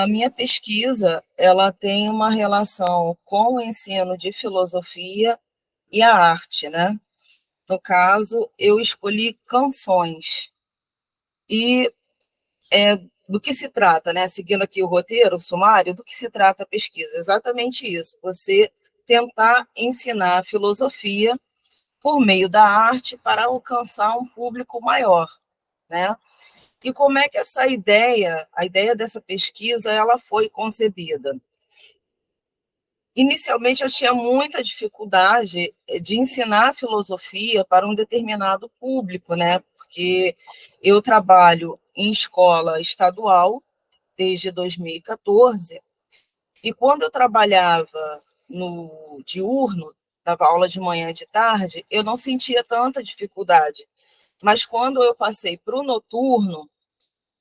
a minha pesquisa, ela tem uma relação com o ensino de filosofia e a arte, né? No caso, eu escolhi canções. E do que se trata, né? Seguindo aqui o roteiro, o sumário, do que se trata a pesquisa? Exatamente isso, você tentar ensinar filosofia por meio da arte para alcançar um público maior, né? E como é que essa ideia, a ideia dessa pesquisa, ela foi concebida? Inicialmente, eu tinha muita dificuldade de ensinar filosofia para um determinado público, né? Porque eu trabalho em escola estadual desde 2014, e quando eu trabalhava no diurno, dava aula de manhã e de tarde, eu não sentia tanta dificuldade. Mas quando eu passei para o noturno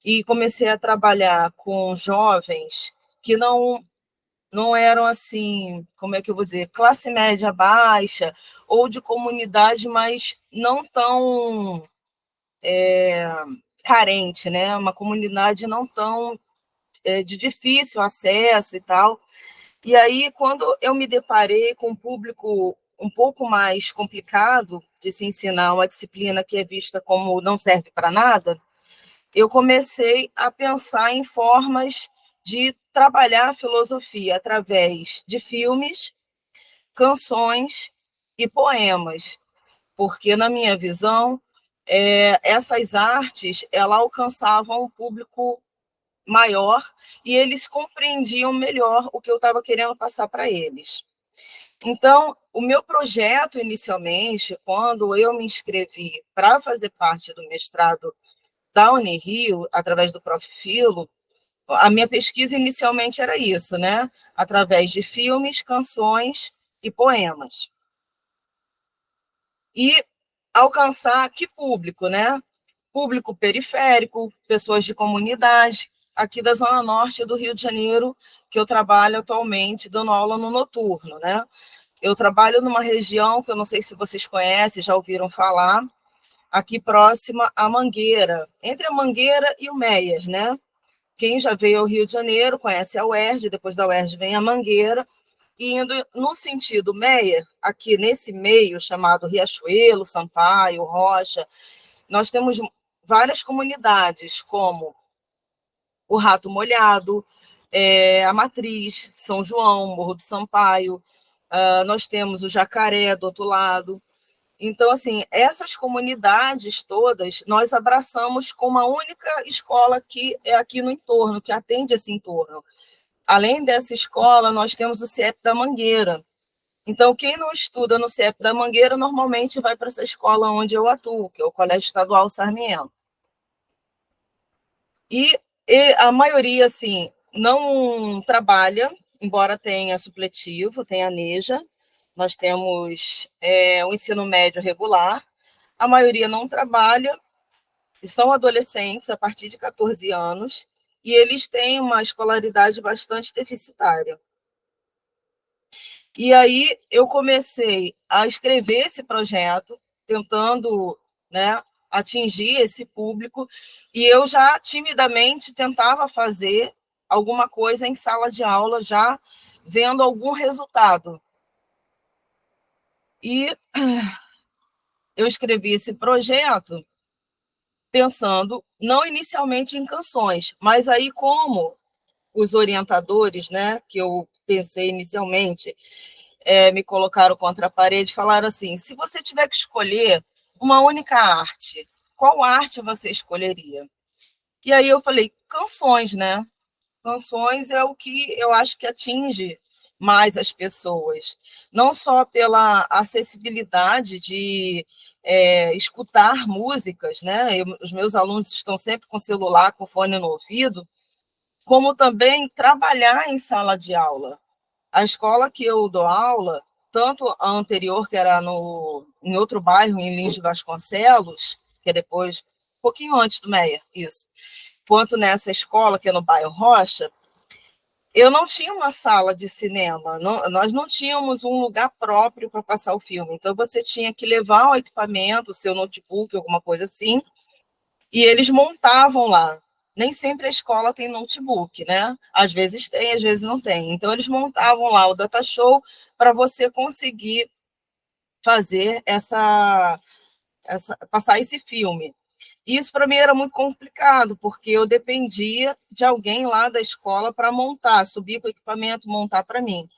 e comecei a trabalhar com jovens que não eram assim, como é que eu vou dizer, classe média baixa ou de comunidade, mas não tão carente, né? Uma comunidade não tão de difícil acesso e tal. E aí, quando eu me deparei com um público um pouco mais complicado de se ensinar uma disciplina que é vista como não serve para nada, eu comecei a pensar em formas de trabalhar a filosofia através de filmes, canções e poemas, porque, na minha visão, essas artes ela alcançavam um público maior e eles compreendiam melhor o que eu estava querendo passar para eles. Então, o meu projeto, inicialmente, quando eu me inscrevi para fazer parte do mestrado da Unirio, através do Prof. Filo, a minha pesquisa inicialmente era isso, né? Através de filmes, canções e poemas. E alcançar que público, né? Público periférico, pessoas de comunidade, aqui da Zona Norte do Rio de Janeiro, que eu trabalho atualmente dando aula no noturno, né? Eu trabalho numa região que eu não sei se vocês conhecem, já ouviram falar, aqui próxima à Mangueira, entre a Mangueira e o Meier, né? Quem já veio ao Rio de Janeiro conhece a UERJ, depois da UERJ vem a Mangueira, e indo no sentido Meier, aqui nesse meio chamado Riachuelo, Sampaio, Rocha, nós temos várias comunidades, como o Rato Molhado, a Matriz, São João, Morro do Sampaio, nós temos o Jacaré do outro lado. Então, assim, essas comunidades todas nós abraçamos com uma única escola que é aqui no entorno, que atende esse entorno. Além dessa escola, nós temos o CIEP da Mangueira. Então, quem não estuda no CIEP da Mangueira, normalmente vai para essa escola onde eu atuo, que é o Colégio Estadual Sarmiento. E a maioria, assim, não trabalha, embora tenha supletivo, tenha NEJA. Nós temos o ensino médio regular. A maioria não trabalha, são adolescentes a partir de 14 anos, e eles têm uma escolaridade bastante deficitária. E aí eu comecei a escrever esse projeto, tentando, né, atingir esse público, e eu já timidamente tentava fazer alguma coisa em sala de aula, já vendo algum resultado. E eu escrevi esse projeto pensando não inicialmente em canções, mas aí como os orientadores, né, que eu pensei inicialmente, me colocaram contra a parede e falaram assim, se você tiver que escolher uma única arte, qual arte você escolheria? E aí eu falei, canções, né? Canções é o que eu acho que atinge mais as pessoas, não só pela acessibilidade de escutar músicas, né? Os meus alunos estão sempre com celular, com fone no ouvido, como também trabalhar em sala de aula. A escola que eu dou aula, tanto a anterior, que era em outro bairro, em Lins de Vasconcelos, que é depois, um pouquinho antes do Meier, isso, quanto nessa escola, que é no bairro Rocha, eu não tinha uma sala de cinema, nós não tínhamos um lugar próprio para passar o filme. Então, você tinha que levar um equipamento, o seu notebook, alguma coisa assim, e eles montavam lá. nem sempre a escola tem notebook, né? Às vezes tem, às vezes não tem. Então, eles montavam lá o data show para você conseguir fazer passar esse filme. E isso para mim era muito complicado, porque eu dependia de alguém lá da escola para montar, subir com o equipamento, montar para mim.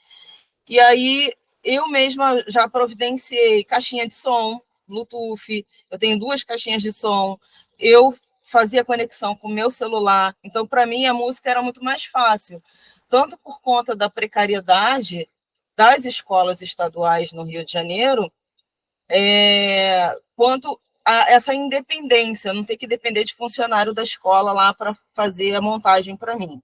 E aí eu mesma já providenciei caixinha de som, Bluetooth, eu tenho 2 caixinhas de som, eu fazia conexão com o meu celular, então para mim a música era muito mais fácil, tanto por conta da precariedade das escolas estaduais no Rio de Janeiro, quanto a essa independência, não ter que depender de funcionário da escola lá para fazer a montagem para mim.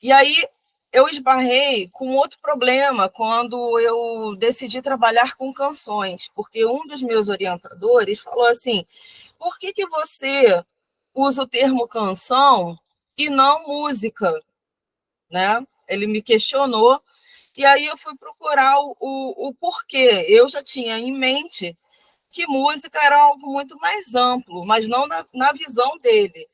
E aí eu esbarrei com outro problema quando eu decidi trabalhar com canções, porque um dos meus orientadores falou assim: por que você usa o termo canção e não música? Né? Ele me questionou, e aí eu fui procurar o porquê. Eu já tinha em mente que música era algo muito mais amplo, mas não na visão dele.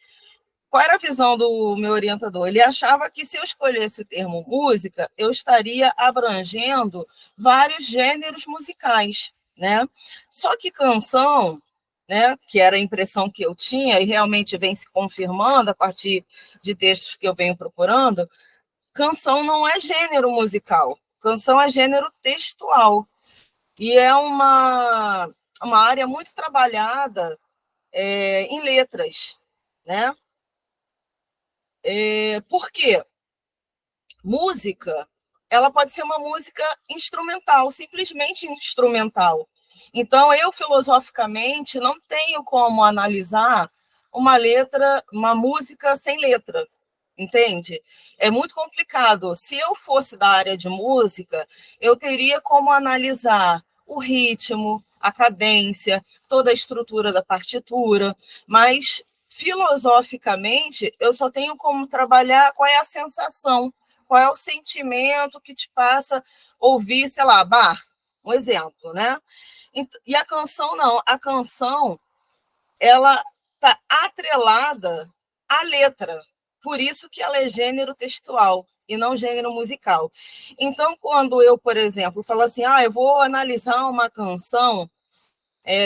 Qual era a visão do meu orientador? Ele achava que se eu escolhesse o termo música, eu estaria abrangendo vários gêneros musicais, né? Só que canção, né, que era a impressão que eu tinha e realmente vem se confirmando a partir de textos que eu venho procurando, canção não é gênero musical, canção é gênero textual. E é uma área muito trabalhada em letras, né? Por quê? Música, ela pode ser uma música instrumental, simplesmente instrumental. Então, eu, filosoficamente, não tenho como analisar uma letra, uma música sem letra, entende? É muito complicado. Se eu fosse da área de música, eu teria como analisar o ritmo, a cadência, toda a estrutura da partitura, mas filosoficamente eu só tenho como trabalhar qual é a sensação, qual é o sentimento que te passa ouvir, sei lá, Bach, um exemplo, né? E a canção não, a canção ela está atrelada à letra, por isso que ela é gênero textual e não gênero musical. Então, quando eu, por exemplo, falo assim, eu vou analisar uma canção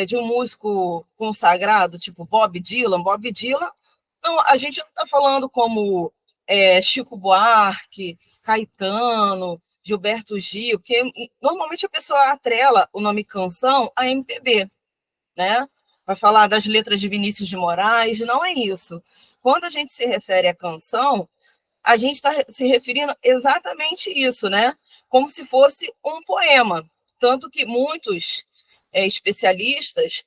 de um músico consagrado, tipo Bob Dylan, não, a gente não está falando como Chico Buarque, Caetano, Gilberto Gil, porque normalmente a pessoa atrela o nome canção a MPB, né? Vai falar das letras de Vinícius de Moraes, não é isso. Quando a gente se refere à canção, a gente está se referindo exatamente isso, né? Como se fosse um poema. Tanto que muitos especialistas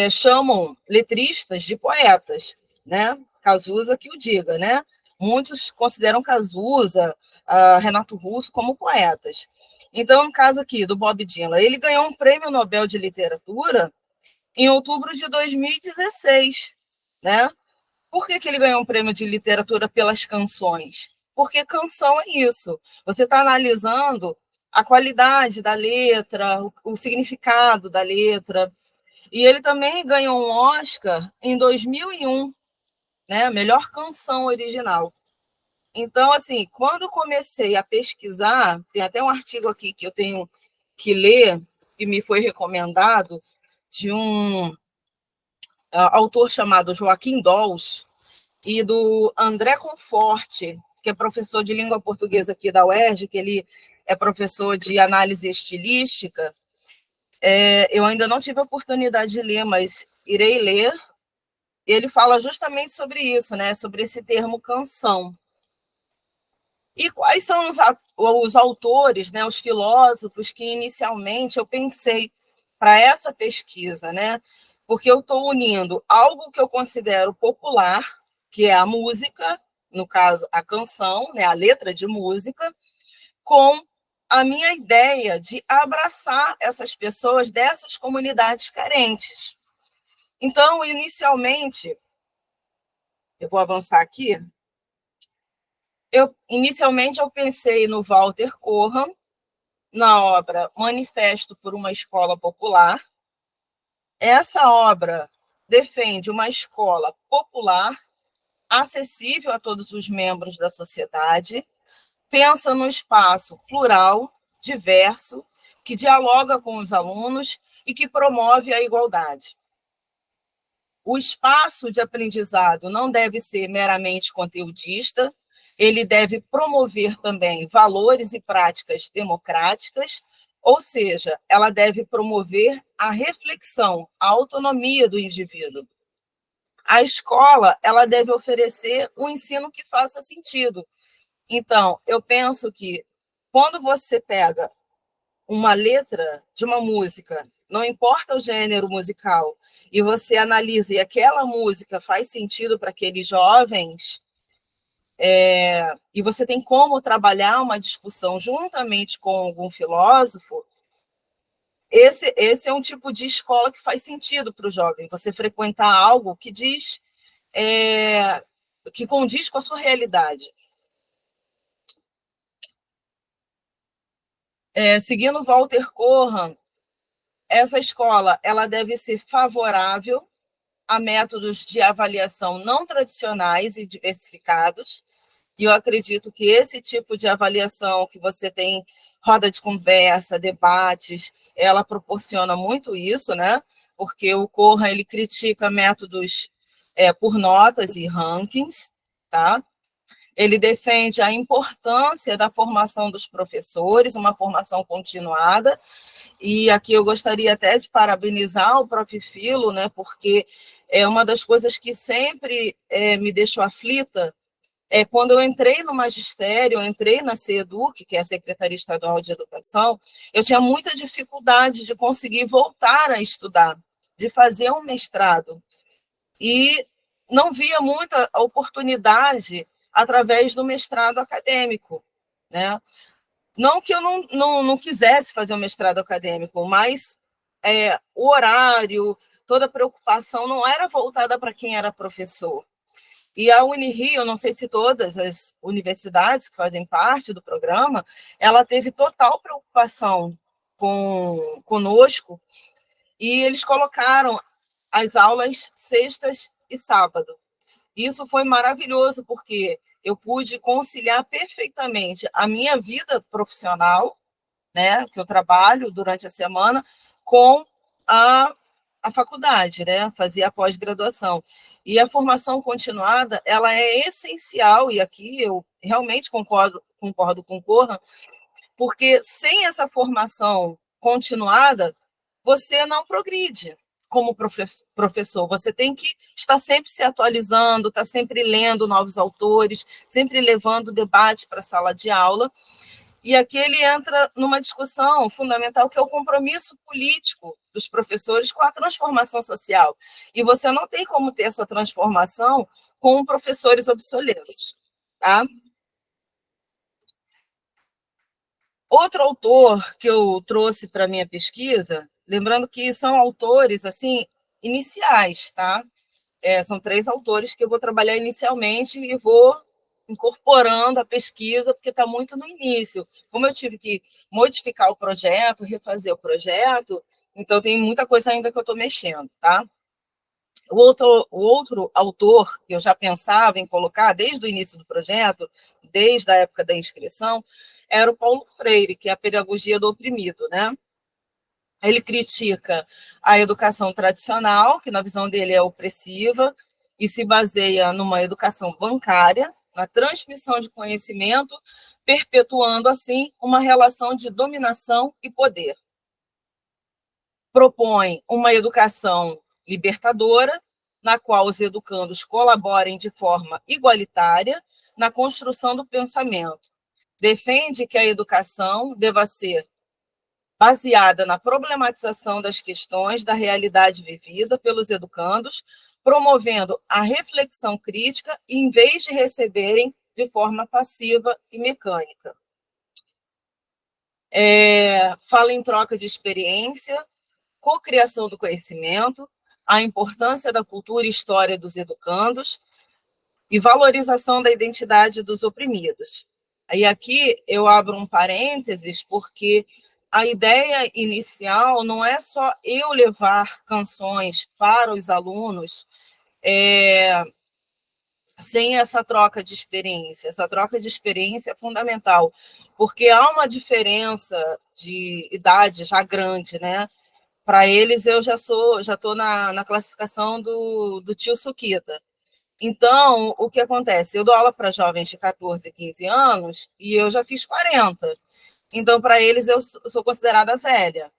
chamam letristas de poetas, né? Cazuza que o diga, né? Muitos consideram Cazuza, Renato Russo como poetas. Então, no caso aqui do Bob Dylan, ele ganhou um prêmio Nobel de Literatura em outubro de 2016, né? Por que ele ganhou um prêmio de literatura pelas canções? Porque canção é isso. Você está analisando a qualidade da letra, o significado da letra. E ele também ganhou um Oscar em 2001, né? Melhor canção original. Então, assim, quando comecei a pesquisar, tem até um artigo aqui que eu tenho que ler, que me foi recomendado, de um autor chamado Joaquim Dols e do André Conforte, que é professor de língua portuguesa aqui da UERJ, que ele é professor de análise estilística. Eu ainda não tive a oportunidade de ler, mas irei ler. Ele fala justamente sobre isso, né? Sobre esse termo canção. E quais são os autores, né? Os filósofos que inicialmente eu pensei para essa pesquisa, né? Porque eu estou unindo algo que eu considero popular, que é a música, no caso, a canção, né? A letra de música, com a minha ideia de abraçar essas pessoas dessas comunidades carentes. Então, inicialmente, eu vou avançar aqui. Inicialmente, eu pensei no Walter Corran, na obra Manifesto por uma Escola Popular. Essa obra defende uma escola popular, acessível a todos os membros da sociedade, pensa no espaço plural, diverso, que dialoga com os alunos e que promove a igualdade. O espaço de aprendizado não deve ser meramente conteudista, ele deve promover também valores e práticas democráticas, ou seja, ela deve promover a reflexão, a autonomia do indivíduo. A escola, ela deve oferecer um ensino que faça sentido. Então, eu penso que quando você pega uma letra de uma música, não importa o gênero musical, e você analisa e aquela música faz sentido para aqueles jovens, e você tem como trabalhar uma discussão juntamente com algum filósofo, esse é um tipo de escola que faz sentido para o jovem, você frequentar algo que diz, que condiz com a sua realidade. Seguindo Walter Corran, essa escola ela deve ser favorável a métodos de avaliação não tradicionais e diversificados, e eu acredito que esse tipo de avaliação que você tem, roda de conversa, debates, ela proporciona muito isso, né? Porque o Corran, ele critica métodos por notas e rankings, tá? Ele defende a importância da formação dos professores, uma formação continuada, e aqui eu gostaria até de parabenizar o Prof. Filo, né, porque é uma das coisas que sempre me deixou aflita, quando eu entrei no magistério, eu entrei na CEDUC, que é a Secretaria Estadual de Educação, eu tinha muita dificuldade de conseguir voltar a estudar, de fazer um mestrado, e não via muita oportunidade através do mestrado acadêmico, né? Não que eu não quisesse fazer um mestrado acadêmico, mas o horário, toda a preocupação não era voltada para quem era professor. E a Unirio, eu não sei se todas as universidades que fazem parte do programa, ela teve total preocupação conosco, e eles colocaram as aulas sextas e sábado. Isso foi maravilhoso, porque eu pude conciliar perfeitamente a minha vida profissional, né, que eu trabalho durante a semana, com a faculdade, né, fazia a pós-graduação. E a formação continuada, ela é essencial, e aqui eu realmente concordo com o Corran, porque sem essa formação continuada, você não progride como professor. Você tem que estar sempre se atualizando, estar sempre lendo novos autores, sempre levando debate para a sala de aula. E aqui ele entra numa discussão fundamental, que é o compromisso político dos professores com a transformação social. E você não tem como ter essa transformação com professores obsoletos, tá? Outro autor que eu trouxe para a minha pesquisa, lembrando que são autores assim iniciais, tá? São 3 autores que eu vou trabalhar inicialmente e vou incorporando a pesquisa, porque está muito no início. Como eu tive que modificar o projeto, refazer o projeto, então tem muita coisa ainda que eu estou mexendo, tá? O outro autor que eu já pensava em colocar desde o início do projeto, desde a época da inscrição, era o Paulo Freire, que é a pedagogia do oprimido, né? Ele critica a educação tradicional, que na visão dele é opressiva, e se baseia numa educação bancária, na transmissão de conhecimento, perpetuando, assim, uma relação de dominação e poder. Propõe uma educação libertadora, na qual os educandos colaborem de forma igualitária na construção do pensamento. Defende que a educação deva ser baseada na problematização das questões da realidade vivida pelos educandos, promovendo a reflexão crítica, em vez de receberem de forma passiva e mecânica. Fala em troca de experiência, cocriação do conhecimento, a importância da cultura e história dos educandos e valorização da identidade dos oprimidos. E aqui eu abro um parênteses, porque a ideia inicial não é só eu levar canções para os alunos sem essa troca de experiência. Essa troca de experiência é fundamental, porque há uma diferença de idade já grande, né? Para eles, eu já estou na classificação do tio Suquita. Então, o que acontece? Eu dou aula para jovens de 14, 15 anos e eu já fiz 40. Então, para eles, eu sou considerada velha.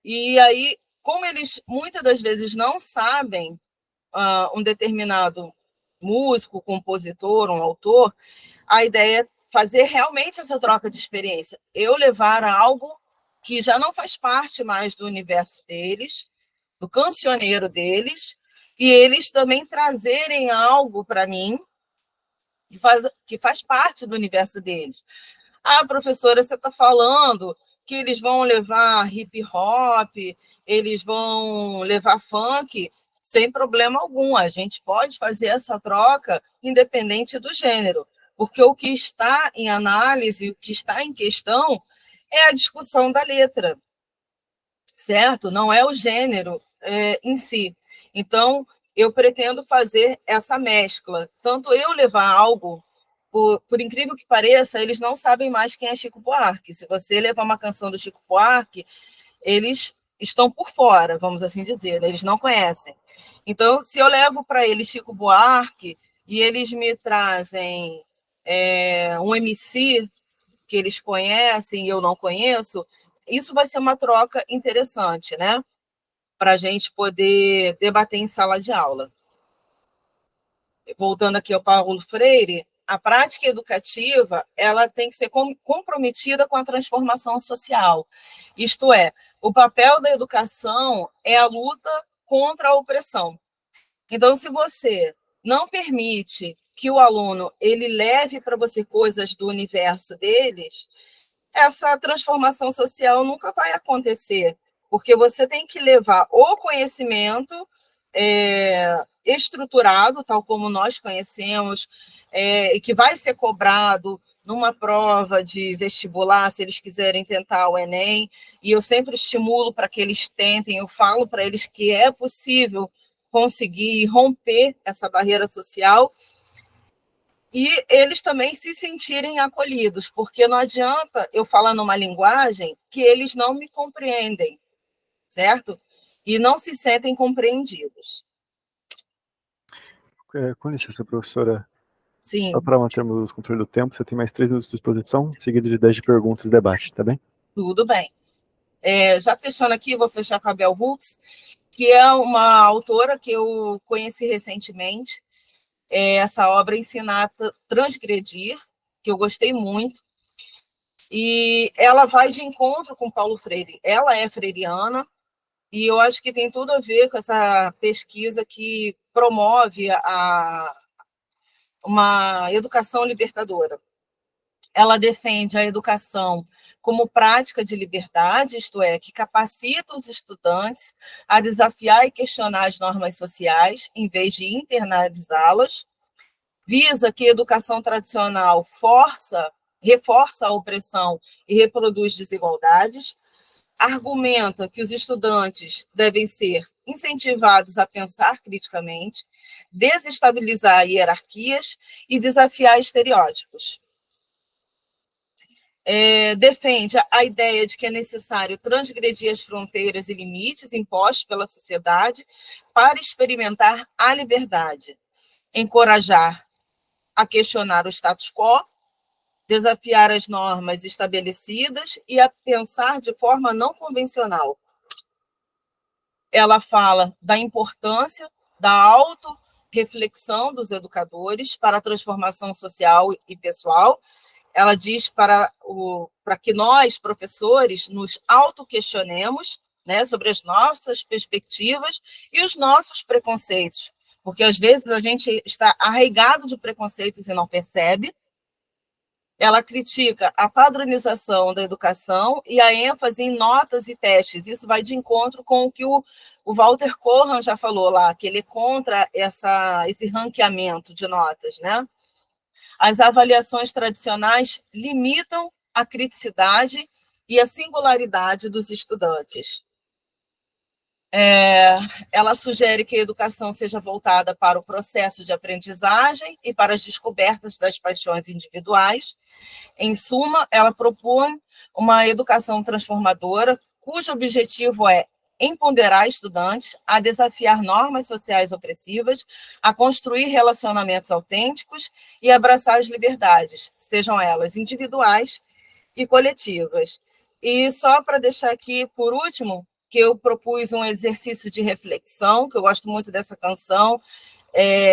E aí, como eles muitas das vezes não sabem um determinado músico, compositor, um autor, a ideia é fazer realmente essa troca de experiência. Eu levar algo que já não faz parte mais do universo deles, do cancioneiro deles, e eles também trazerem algo para mim que faz parte do universo deles. Ah, professora, você está falando que eles vão levar hip hop, eles vão levar funk, sem problema algum. A gente pode fazer essa troca independente do gênero, porque o que está em análise, o que está em questão, é a discussão da letra, certo? Não é o gênero em si. Então, eu pretendo fazer essa mescla. Tanto eu levar algo, por incrível que pareça, eles não sabem mais quem é Chico Buarque. Se você levar uma canção do Chico Buarque, eles estão por fora, vamos assim dizer, né? Eles não conhecem. Então, se eu levo para eles Chico Buarque e eles me trazem um MC que eles conhecem e eu não conheço, isso vai ser uma troca interessante, né? Para a gente poder debater em sala de aula. Voltando aqui ao Paulo Freire, a prática educativa ela tem que ser comprometida com a transformação social. Isto é, o papel da educação é a luta contra a opressão. Então, se você não permite que o aluno ele leve para você coisas do universo deles, essa transformação social nunca vai acontecer, porque você tem que levar o conhecimento estruturado, tal como nós conhecemos, e que vai ser cobrado numa prova de vestibular, se eles quiserem tentar o Enem, e eu sempre estimulo para que eles tentem, eu falo para eles que é possível conseguir romper essa barreira social, e eles também se sentirem acolhidos, porque não adianta eu falar numa linguagem que eles não me compreendem, certo? E não se sentem compreendidos. Com licença, professora. Sim. Só para mantermos o controle do tempo, você tem mais 3 minutos de exposição, seguido de 10 de perguntas e debate, tá bem? Tudo bem. Já fechando aqui, vou fechar com a Bell Hooks, que é uma autora que eu conheci recentemente. Essa obra Ensinar a Transgredir, que eu gostei muito. E ela vai de encontro com Paulo Freire. Ela é freiriana, e eu acho que tem tudo a ver com essa pesquisa que promove uma educação libertadora. Ela defende a educação como prática de liberdade, isto é, que capacita os estudantes a desafiar e questionar as normas sociais, em vez de internalizá-las. Visa que a educação tradicional reforça a opressão e reproduz desigualdades. Argumenta que os estudantes devem ser incentivados a pensar criticamente, desestabilizar hierarquias e desafiar estereótipos. Defende a ideia de que é necessário transgredir as fronteiras e limites impostos pela sociedade para experimentar a liberdade, encorajar a questionar o status quo, desafiar as normas estabelecidas e a pensar de forma não convencional. Ela fala da importância da autorreflexão dos educadores para a transformação social e pessoal. Ela diz para que nós, professores, nos autoquestionemos, né, sobre as nossas perspectivas e os nossos preconceitos, porque às vezes a gente está arraigado de preconceitos e não percebe. Ela critica a padronização da educação e a ênfase em notas e testes. Isso vai de encontro com o que o Walter Corran já falou lá, que ele é contra esse ranqueamento de notas, né? As avaliações tradicionais limitam a criticidade e a singularidade dos estudantes. Ela sugere que a educação seja voltada para o processo de aprendizagem e para as descobertas das paixões individuais. Em suma, ela propõe uma educação transformadora, cujo objetivo é empoderar estudantes, a desafiar normas sociais opressivas, a construir relacionamentos autênticos e abraçar as liberdades, sejam elas individuais e coletivas. E só para deixar aqui, por último, que eu propus um exercício de reflexão, que eu gosto muito dessa canção.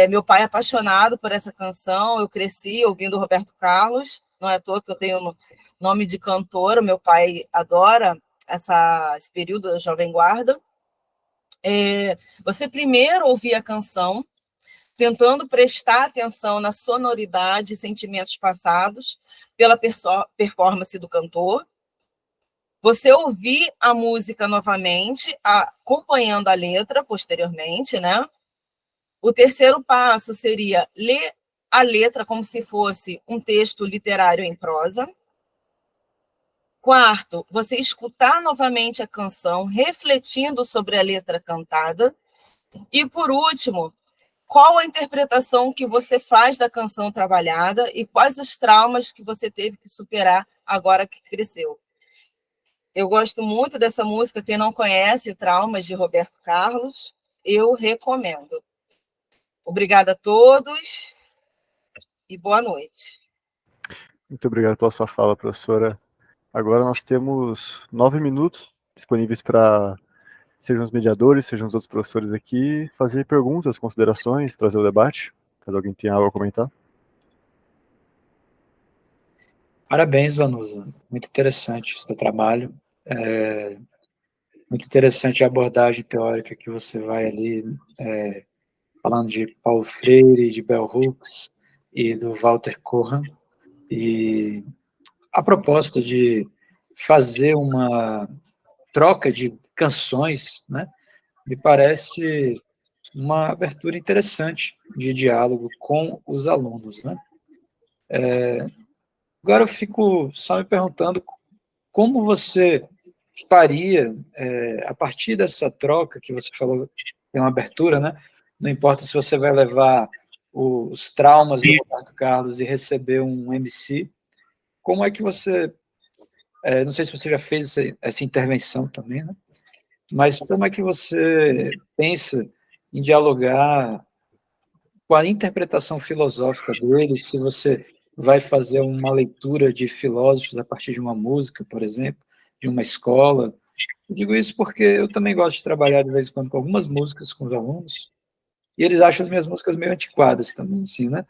Meu pai é apaixonado por essa canção, eu cresci ouvindo Roberto Carlos, não é à toa que eu tenho nome de cantora, meu pai adora esse período da Jovem Guarda. Você primeiro ouvir a canção, tentando prestar atenção na sonoridade e sentimentos passados pela performance do cantor. Você ouvir a música novamente, acompanhando a letra posteriormente, né? O terceiro passo seria ler a letra como se fosse um texto literário em prosa. Quarto, você escutar novamente a canção, refletindo sobre a letra cantada. E, por último, qual a interpretação que você faz da canção trabalhada e quais os traumas que você teve que superar agora que cresceu. Eu gosto muito dessa música. Quem não conhece, Traumas, de Roberto Carlos, eu recomendo. Obrigada a todos e boa noite. Muito obrigado pela sua fala, professora. Agora nós temos 9 minutos disponíveis para, sejam os mediadores, sejam os outros professores aqui, fazer perguntas, considerações, trazer o debate, caso alguém tenha algo a comentar. Parabéns, Vanusa. Muito interessante o seu trabalho. Muito interessante a abordagem teórica que você vai ali, falando de Paulo Freire, de Bell Hooks e do Walter Cohen. E a proposta de fazer uma troca de canções, né, me parece uma abertura interessante de diálogo com os alunos, né? Agora eu fico só me perguntando como você faria, a partir dessa troca que você falou, tem uma abertura, né? Não importa se você vai levar os traumas do Roberto Carlos e receber um MC, como é que você, não sei se você já fez essa intervenção também, né? Mas como é que você pensa em dialogar com a interpretação filosófica dele, se você vai fazer uma leitura de filósofos a partir de uma música, por exemplo, de uma escola. Eu digo isso porque eu também gosto de trabalhar de vez em quando com algumas músicas com os alunos, e eles acham as minhas músicas meio antiquadas também, assim, né?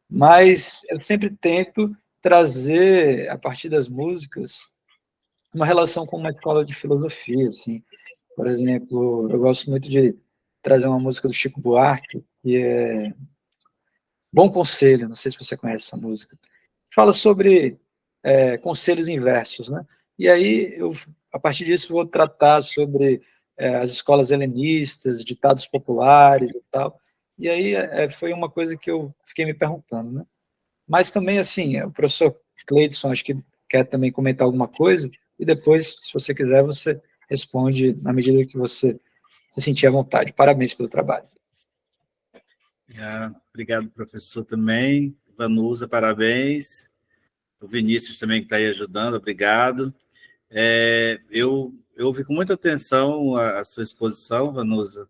Mas eu sempre tento trazer, a partir das músicas, uma relação com uma escola de filosofia, assim. Por exemplo, eu gosto muito de trazer uma música do Chico Buarque, que é Bom Conselho, não sei se você conhece essa música. Fala sobre conselhos inversos, né? E aí, eu, a partir disso, vou tratar sobre as escolas helenistas, ditados populares e tal. E aí foi uma coisa que eu fiquei me perguntando, né? Mas também, assim, o professor Cleidson, acho que quer também comentar alguma coisa, e depois, se você quiser, você responde na medida que você se sentir à vontade. Parabéns pelo trabalho. Obrigado, professor, também. Vanusa, parabéns. O Vinícius também que está aí ajudando, obrigado. Eu ouvi com muita atenção a sua exposição, Vanusa.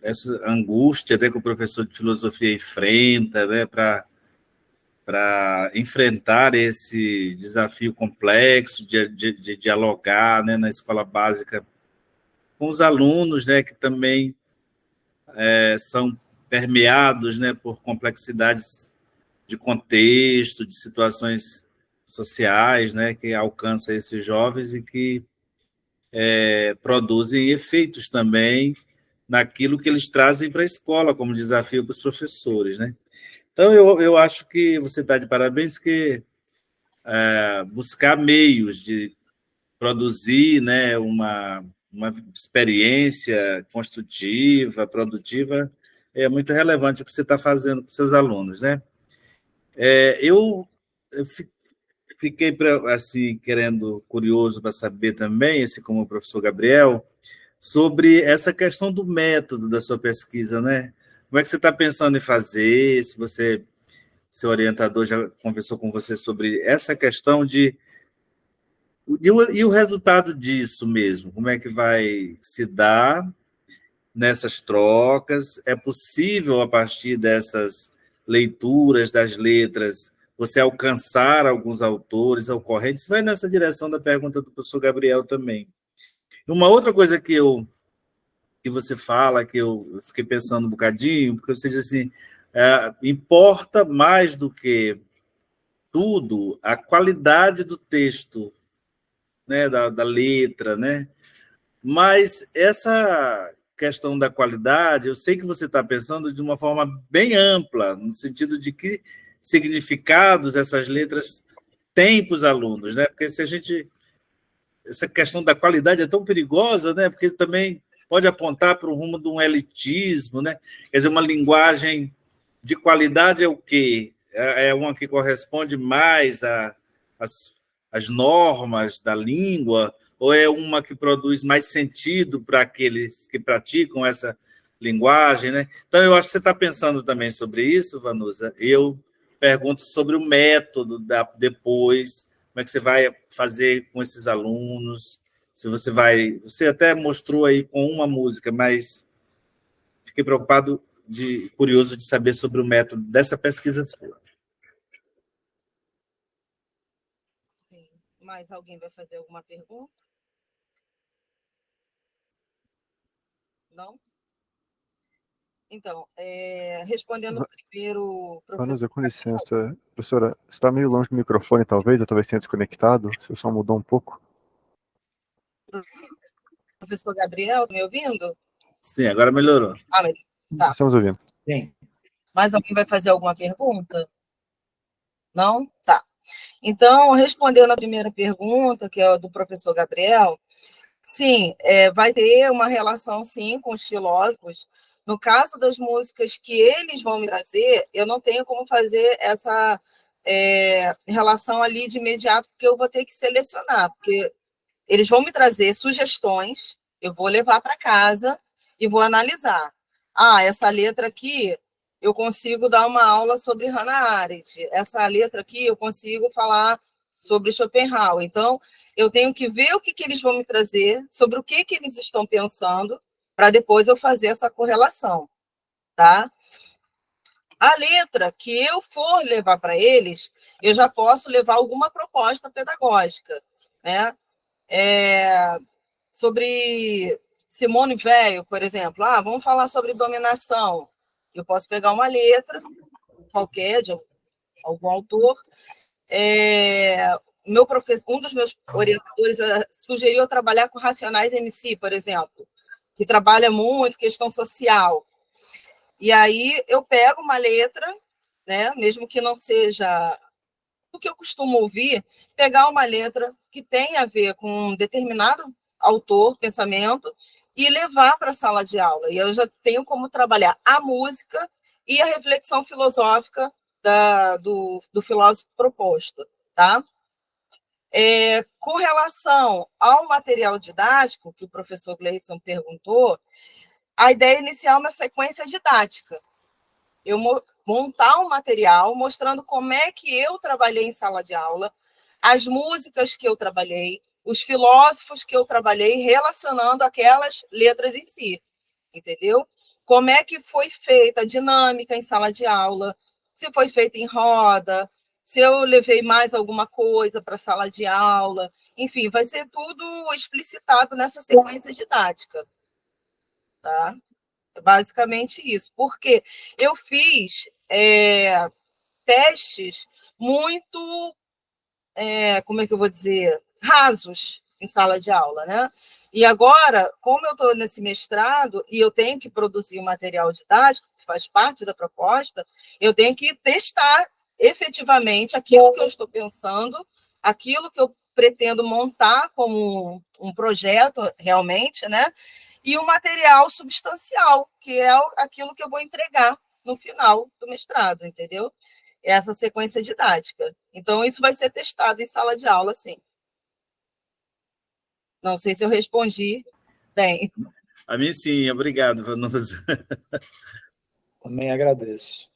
Essa angústia, né, que o professor de filosofia enfrenta, né, para enfrentar esse desafio complexo de dialogar, né, na escola básica com os alunos, né, que também são permeados, né, por complexidades de contexto, de situações sociais, né, que alcançam esses jovens e que produzem efeitos também naquilo que eles trazem para a escola como desafio para os professores, né? Então, eu acho que você está de parabéns, porque buscar meios de produzir, né, uma experiência construtiva, produtiva, é muito relevante o que você está fazendo com seus alunos, né? Eu fiquei assim, curioso para saber também, assim como o professor Gabriel, sobre essa questão do método da sua pesquisa, né? Como é que você está pensando em fazer? Se seu orientador já conversou com você sobre essa questão e o resultado disso mesmo? Como é que vai se dar nessas trocas? É possível, a partir dessas leituras das letras, você alcançar alguns autores ocorrentes? Vai nessa direção da pergunta do professor Gabriel também. Uma outra coisa que você fala, que eu fiquei pensando um bocadinho, porque você diz assim, importa mais do que tudo a qualidade do texto, né, da letra, né? Mas essa questão da qualidade, eu sei que você está pensando de uma forma bem ampla, no sentido de que significados essas letras têm para os alunos, né? Porque se a gente... Essa questão da qualidade é tão perigosa, né? Porque também pode apontar para o rumo de um elitismo, né? Quer dizer, uma linguagem de qualidade é o quê? É uma que corresponde mais às normas da língua, ou é uma que produz mais sentido para aqueles que praticam essa linguagem, né? Então, eu acho que você está pensando também sobre isso, Vanusa. Eu pergunto sobre o método depois, como é que você vai fazer com esses alunos, se você vai... Você até mostrou aí com uma música, mas fiquei curioso de saber sobre o método dessa pesquisa sua. Sim. Mais alguém vai fazer alguma pergunta? Não? Então, respondendo primeiro, Vanusa, professor... com licença. Professora, você está meio longe do microfone, talvez, ou talvez tenha desconectado, se o som mudou um pouco. Professor Gabriel, tá me ouvindo? Sim, agora melhorou. Tá. Estamos ouvindo. Sim. Mais alguém vai fazer alguma pergunta? Não? Tá. Então, respondendo a primeira pergunta, que é a do professor Gabriel, sim, vai ter uma relação, sim, com os filósofos. No caso das músicas que eles vão me trazer, eu não tenho como fazer essa relação ali de imediato, porque eu vou ter que selecionar, porque eles vão me trazer sugestões, eu vou levar para casa e vou analisar. Ah, essa letra aqui eu consigo dar uma aula sobre Hannah Arendt. Essa letra aqui eu consigo falar sobre Schopenhauer. Então, eu tenho que ver o que eles vão me trazer, sobre o que eles estão pensando, para depois eu fazer essa correlação, tá? A letra que eu for levar para eles, eu já posso levar alguma proposta pedagógica, né? Sobre Simone Weil, por exemplo. Vamos falar sobre dominação. Eu posso pegar uma letra qualquer, de algum autor. Um dos meus orientadores sugeriu eu trabalhar com Racionais MC, por exemplo, que trabalha muito questão social. E aí eu pego uma letra, né, mesmo que não seja o que eu costumo ouvir, pegar uma letra que tem a ver com um determinado autor, pensamento, e levar para a sala de aula. E eu já tenho como trabalhar a música e a reflexão filosófica do filósofo proposto, tá? Com relação ao material didático, que o professor Gleison perguntou, a ideia inicial é uma sequência didática. Eu montar um material mostrando como é que eu trabalhei em sala de aula, as músicas que eu trabalhei, os filósofos que eu trabalhei, relacionando aquelas letras em si, entendeu? Como é que foi feita a dinâmica em sala de aula, se foi feita em roda, se eu levei mais alguma coisa para a sala de aula, enfim, vai ser tudo explicitado nessa sequência didática, tá? É basicamente isso, porque eu fiz testes muito, como é que eu vou dizer, rasos em sala de aula, né? E agora, como eu estou nesse mestrado e eu tenho que produzir um material didático, que faz parte da proposta, eu tenho que testar efetivamente aquilo que eu estou pensando, aquilo que eu pretendo montar como um projeto realmente, né? E um material substancial, que é aquilo que eu vou entregar no final do mestrado, entendeu? essa sequência didática. Então, isso vai ser testado em sala de aula, sim. Não sei se eu respondi bem. A mim, sim. Obrigado, Vanusa. Também agradeço.